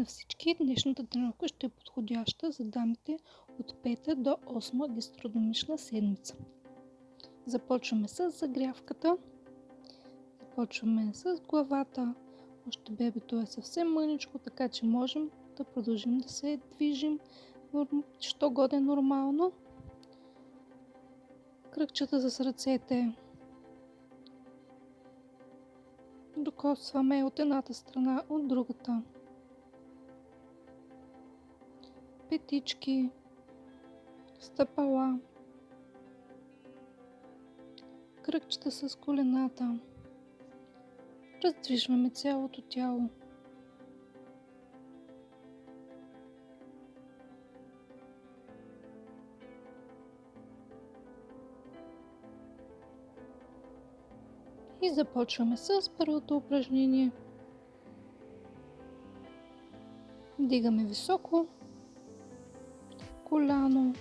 на всички! Днешната тренировка ще е подходяща за дамите от 5 до 8 гастрономична седмица. Започваме с загрявката. Започваме с главата. Още бебето е съвсем мъничко, така че можем да продължим да се движим що годе нормално. Кръгчета с ръцете. Докосваме от едната страна, от другата. Петички, стъпала, кръгчета с колената. Раздвижваме цялото тяло. И започваме с първото упражнение. Вдигаме високо коляно,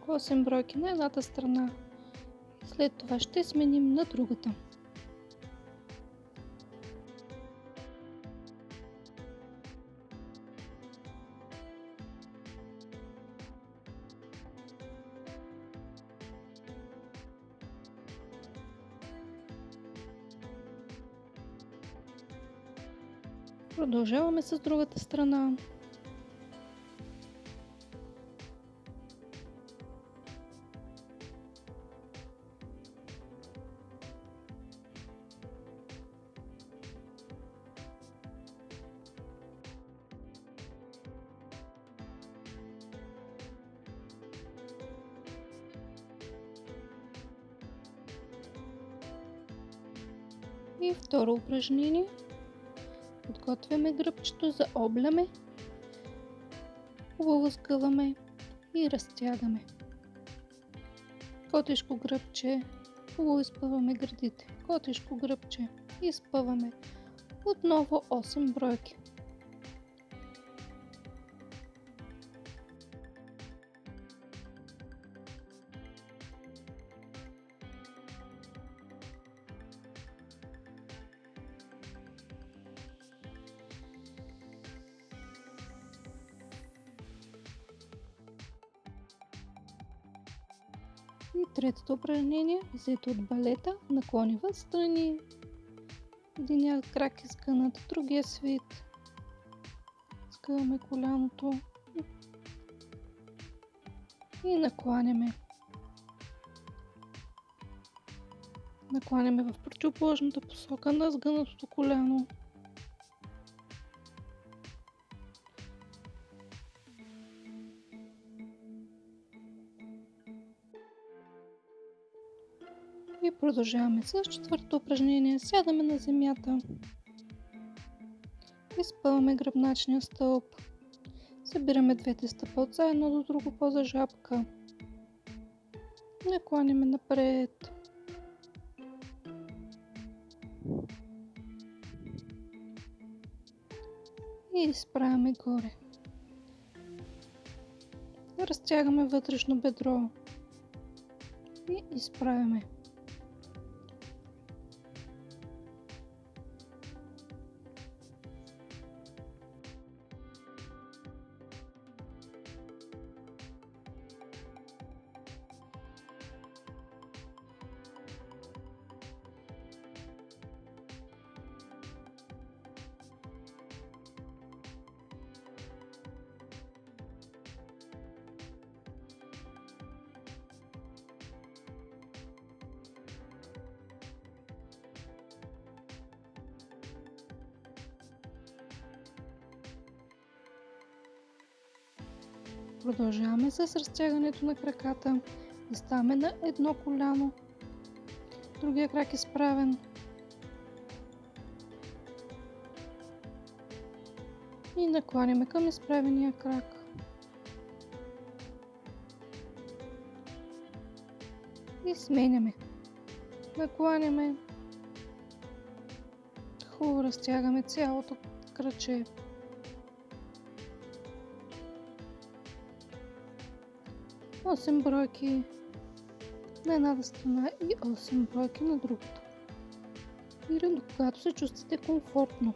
8 бройки на едната страна. След това ще сменим на другата. Продължаваме с другата страна. И второ упражнение. Подготвяме гръбчето, заобляме, хубаво сгъваме и разтягаме. Котешко гръбче, хубаво изпъваме гърдите. Котешко гръбче, изпъваме. Отново 8 бройки. И третото упражнение, взето от балета, наклони в страни. Единия крак е сгънат, другия свит. Сгъваме коляното и накланяме. Накланяме в противоположната посока на сгънатото коляно. И продължаваме с четвъртото упражнение. Сядаме на земята. Изпъваме гръбначния стълб. Събираме двете стъпа от заедно до друго поза жабка. Накланяме напред. И изправяме горе. Разтягаме вътрешно бедро. И изправяме. Продължаваме с разтягането на краката. Заставаме на едно коляно. Другия крак е изправен. И накланяме към изправения крак. И сменяме. Накланяме. Хубаво разтягаме цялото краче. 8 бройки на едната страна и 8 бройки на другата. Или когато се чувствате комфортно.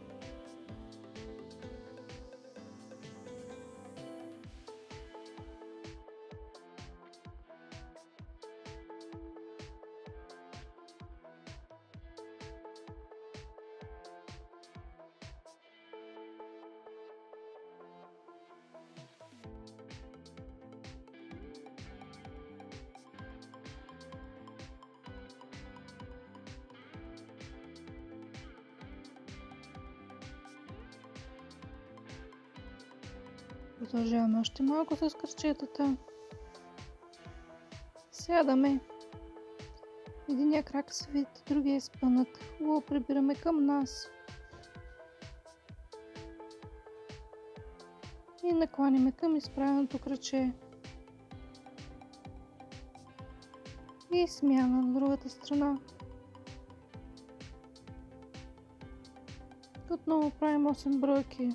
Продължаваме още малко с кръчетата. Сядаме. Единия крак свит, другия е спънат. Хубаво прибираме към нас. И накланяме към изправеното кръче. И смяна на другата страна. Отново правим 8 бройки.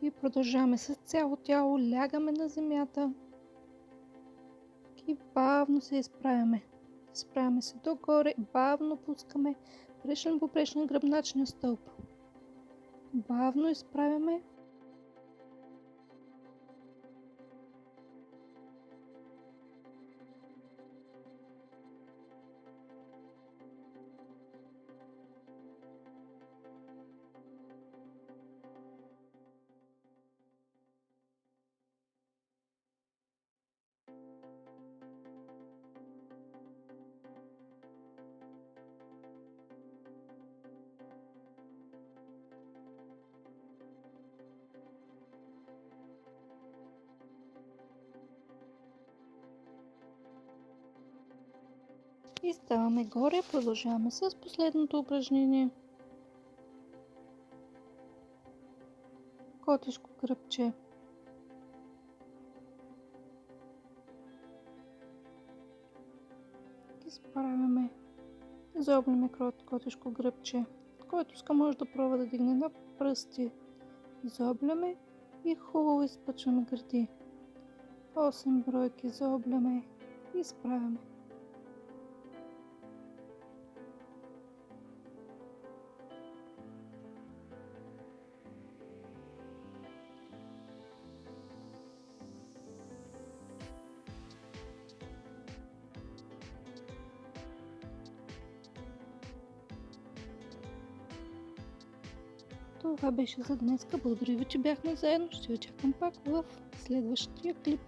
И продължаваме с цяло тяло, лягаме на земята и бавно се изправяме. Изправяме се догоре, бавно пускаме прешен по прешен гръбначния стълб. Бавно изправяме. И ставаме горе, продължаваме с последното упражнение. Котешко гръбче. Изправяме. Изоблиме котешко гръбче. Който иска може да пробва да дигне на пръсти. Изобляме и хубаво изпъчваме гърди. 8 бройки изобляме и изправяме. Това беше за днес. Благодаря ви, че бяхме заедно. Ще ви чакам пак в следващия клип.